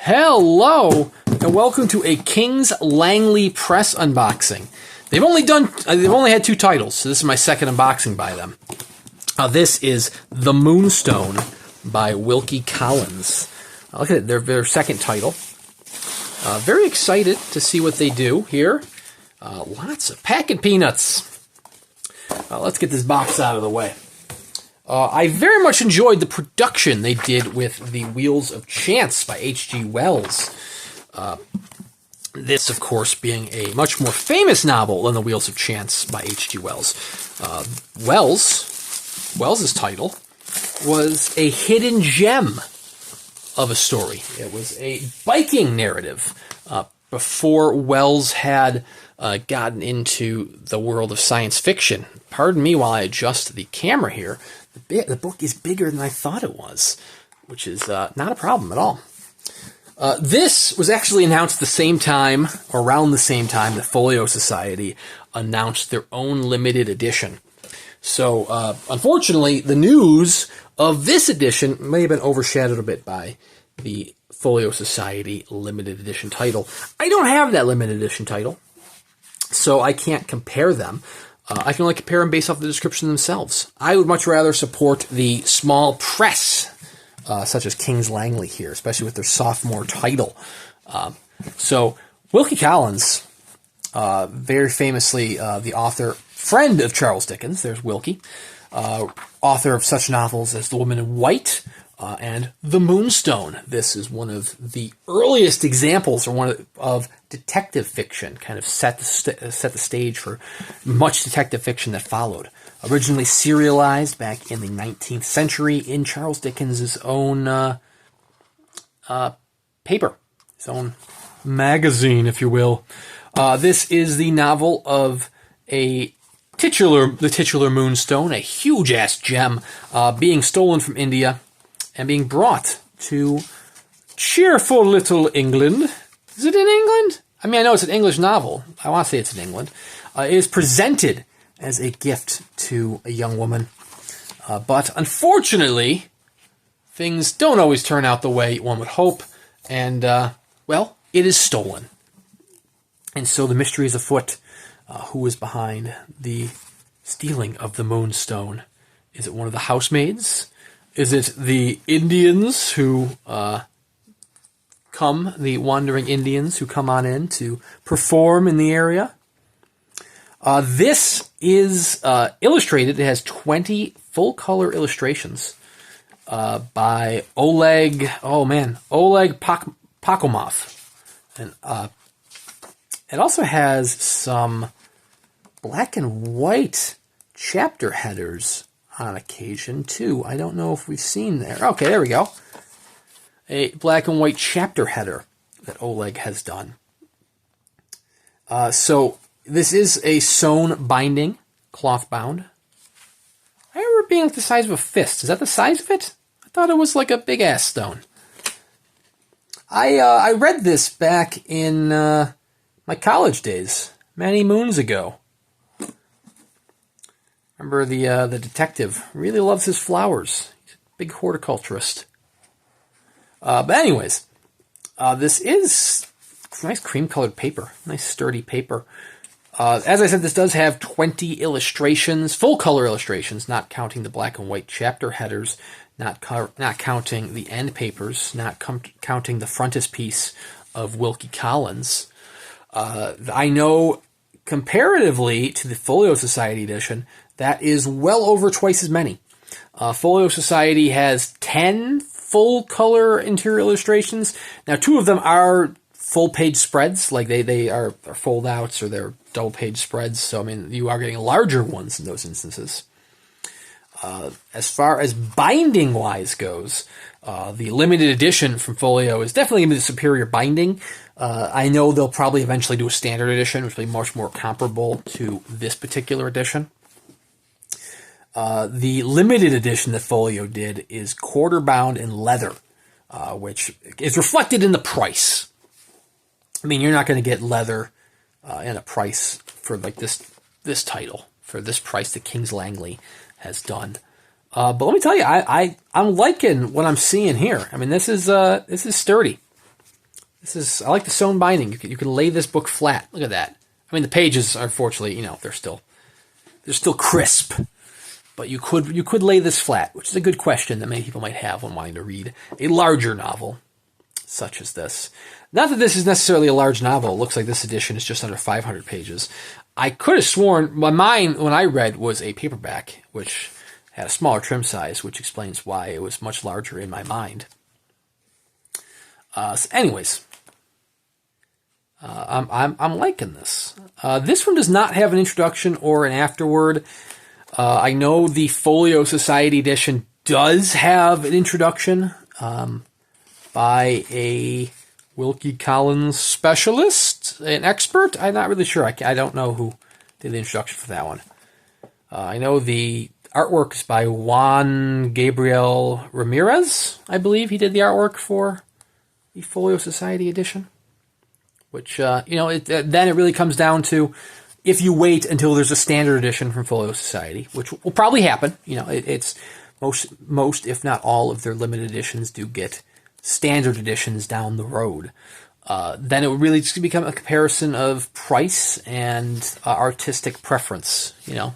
Hello, and welcome to a Kings Langley Press unboxing. They've only had 2 titles, so this is my second unboxing by them. This is The Moonstone by Wilkie Collins. Look at it, their second title. Very excited to see what they do here. Lots of packing peanuts. Let's get this box out of the way. I very much enjoyed the production they did with The Wheels of Chance by H.G. Wells. This, of course, being a much more famous novel than The Wheels of Chance by H.G. Wells. Wells's title was a hidden gem of a story. It was a biking narrative before Wells had gotten into the world of science fiction. Pardon me while I adjust the camera here. The book is bigger than I thought it was, which is not a problem at all. This was actually announced the same time, or around the same time, the Folio Society announced their own limited edition. So, unfortunately, the news of this edition may have been overshadowed a bit by the Folio Society limited edition title. I don't have that limited edition title, so I can't compare them. I can only compare them based off the description themselves. I would much rather support the small press, such as Kings Langley here, especially with their sophomore title. So Wilkie Collins, very famously the friend of Charles Dickens, there's Wilkie, author of such novels as The Woman in White and The Moonstone. This is one of the earliest examples, or of detective fiction, kind of set the stage for much detective fiction that followed. Originally serialized back in the 19th century in Charles Dickens' own paper, his own magazine, if you will. This is the novel of the titular Moonstone, a huge-ass gem, being stolen from India and being brought to cheerful little England. Is it in England? I mean, I know it's an English novel. I want to say it's in England. It is presented as a gift to a young woman. But unfortunately, things don't always turn out the way one would hope. And, well, it is stolen. And so the mystery is afoot. Who is behind the stealing of the Moonstone? Is it one of the housemaids? Is it the Indians who the wandering Indians who come on in to perform in the area? This is illustrated. It has 20 full-color illustrations by Oleg. Oleg Pakhomov. And it also has some black and white chapter headers on occasion, too. I don't know if we've seen there. Okay, there we go. A black and white chapter header that Oleg has done. So this is a sewn binding, cloth bound. I remember it being like the size of a fist. Is that the size of it? I thought it was like a big-ass stone. I read this back in my college days, many moons ago. Remember the detective really loves his flowers. He's a big horticulturist. But anyways, this is nice cream-colored paper, nice sturdy paper. As I said, this does have 20 illustrations, full-color illustrations, not counting the black and white chapter headers, not counting the end papers, not counting the frontispiece of Wilkie Collins. I know, comparatively to the Folio Society edition, that is well over twice as many. Folio Society has 10 full-color interior illustrations. Now, 2 of them are full-page spreads, like they are fold-outs or they're double-page spreads. So, I mean, you are getting larger ones in those instances. As far as binding-wise goes, the limited edition from Folio is definitely going to be the superior binding. I know they'll probably eventually do a standard edition, which will be much more comparable to this particular edition. The limited edition that Folio did is quarter-bound in leather, which is reflected in the price. I mean, you're not going to get leather in a price for like this title, for this price that Kings Langley has done. But let me tell you, I'm liking what I'm seeing here. I mean, this is sturdy. I like the sewn binding. You can lay this book flat. Look at that. I mean, the pages, unfortunately, they're still crisp. But you could lay this flat, which is a good question that many people might have when wanting to read a larger novel, such as this. Not that this is necessarily a large novel. It looks like this edition is just under 500 pages. I could have sworn, mine, when I read, was a paperback, which had a smaller trim size, which explains why it was much larger in my mind. Anyways, I'm liking this. This one does not have an introduction or an afterword. I know the Folio Society edition does have an introduction by a Wilkie Collins specialist, an expert. I'm not really sure. I don't know who did the introduction for that one. I know the artwork is by Juan Gabriel Ramirez. I believe he did the artwork for the Folio Society edition. Which, then it really comes down to if you wait until there's a standard edition from Folio Society, which will probably happen. It's most, if not all, of their limited editions do get standard editions down the road. Then it would really just become a comparison of price and artistic preference. You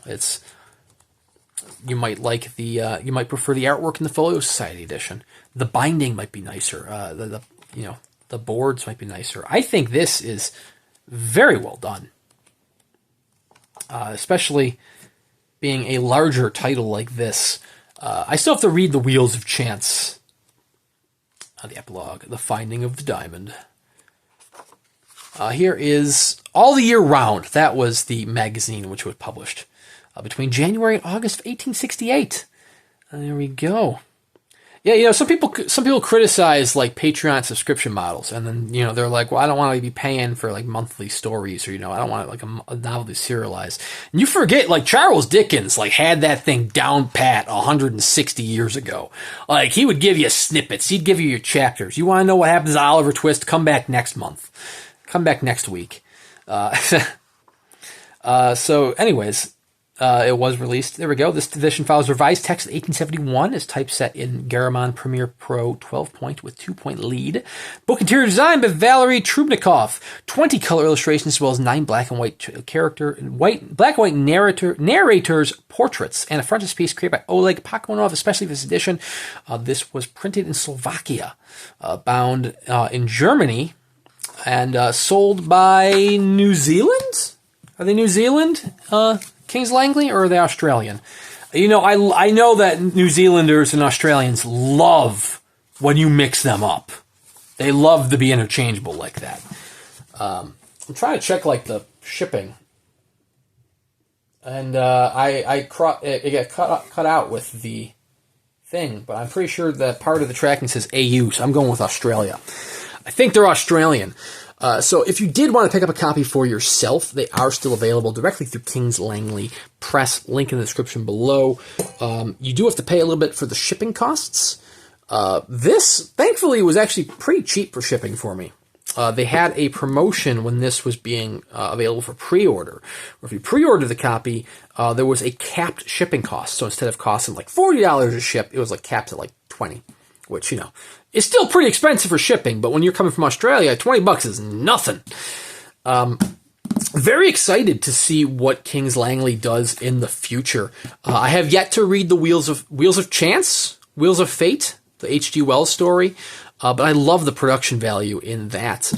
might you might prefer the artwork in the Folio Society edition. The binding might be nicer. The boards might be nicer. I think this is very well done. Especially being a larger title like this. I still have to read The Wheels of Chance. The epilogue, The Finding of the Diamond. Here is All the Year Round. That was the magazine which was published between January and August of 1868. And there we go. Yeah, some people criticize like Patreon subscription models, and then they're like, well, I don't want to be paying for like monthly stories, or I don't want like a novel to serialize. And you forget, like Charles Dickens like had that thing down pat 160 years ago. Like he would give you snippets, he'd give you your chapters. You want to know what happens to Oliver Twist? Come back next month. Come back next week. So, anyways. It was released. There we go. This edition follows revised text of 1871. Is typeset in Garamond Premiere Pro 12-point with 2-point lead. Book interior design by Valery Trubnikov. 20 color illustrations as well as 9 black and white narrators' portraits, and a frontispiece created by Oleg Pakhomov, especially for this edition. This was printed in Slovakia, bound in Germany, and sold by New Zealand. Are they New Zealand? Kings Langley, or are they Australian? I know that New Zealanders and Australians love when you mix them up. They love to be interchangeable like that. I'm trying to check like the shipping, and it got cut out with the thing, but I'm pretty sure that part of the tracking says AU, so I'm going with Australia. I think they're Australian. So if you did want to pick up a copy for yourself, they are still available directly through Kings Langley Press. Link in the description below. You do have to pay a little bit for the shipping costs. This, thankfully, was actually pretty cheap for shipping for me. They had a promotion when this was being available for pre-order. Or if you pre-ordered the copy, there was a capped shipping cost. So instead of costing like $40 to ship, it was like capped at like $20, which, it's still pretty expensive for shipping, but when you're coming from Australia, $20 is nothing. Very excited to see what Kings Langley does in the future. I have yet to read the Wheels of Chance, Wheels of Fate, the H.G. Wells story, but I love the production value in that.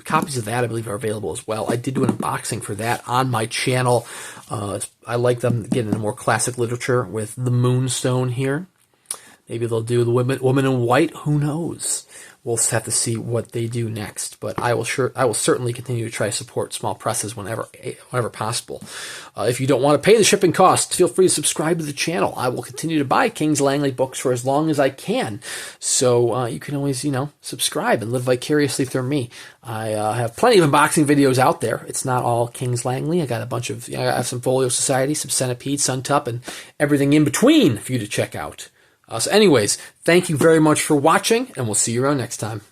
Copies of that I believe are available as well. I did do an unboxing for that on my channel. I like them getting into more classic literature with the Moonstone here. Maybe they'll do the Woman in White. Who knows? We'll have to see what they do next. But I will certainly continue to try to support small presses whenever possible. If you don't want to pay the shipping costs, feel free to subscribe to the channel. I will continue to buy Kings Langley books for as long as I can. So you can always, subscribe and live vicariously through me. I have plenty of unboxing videos out there. It's not all Kings Langley. I got a bunch of, I have some Folio Society, some Centipede, Suntup, and everything in between for you to check out. So anyways, thank you very much for watching, and we'll see you around next time.